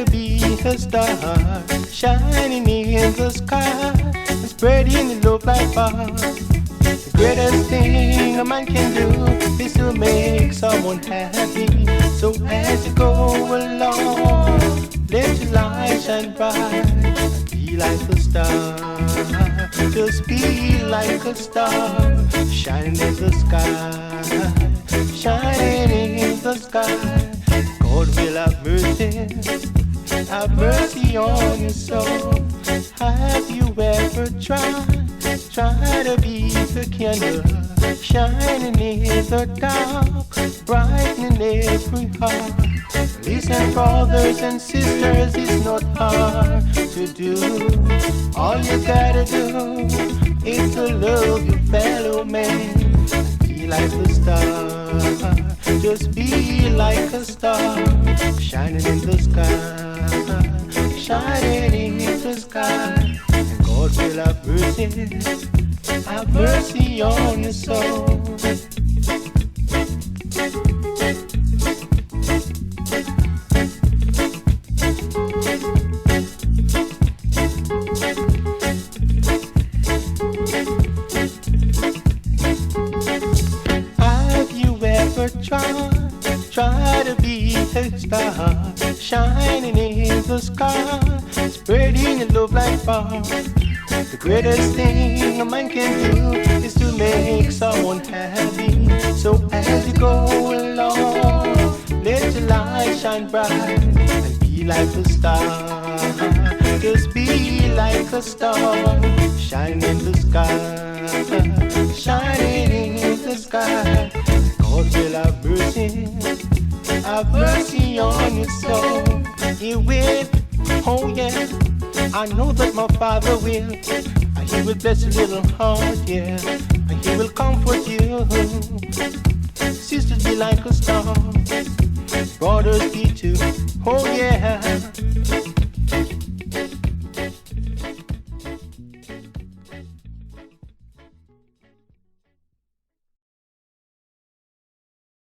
to be a star, shining in the sky, spreading the love like fire. The greatest thing a man can do is to make someone happy. So as you go along, let your light shine bright. Be like a star, just be like a star, shining in the sky, shining in the sky. God will have mercy on your soul. Have you ever tried to be the candle, shining in the dark, brightening every heart? Listen, brothers and sisters, it's not hard to do. All you gotta do is to love your fellow man. Be like a star, just be like a star, shining in the sky, shining in the sky. And God will have mercy on your soul. Try to be a star, shining in the sky, spreading your love like fire. The greatest thing a man can do is to make someone happy. So as you go along, let your light shine bright and be like a star. Just be like a star, shining in the sky, shining in the sky. God will have mercy on your soul. He will, oh yeah, I know that my Father will. And He will bless your little heart, yeah, and He will comfort you. Sisters, be like a star, brothers be too, oh yeah.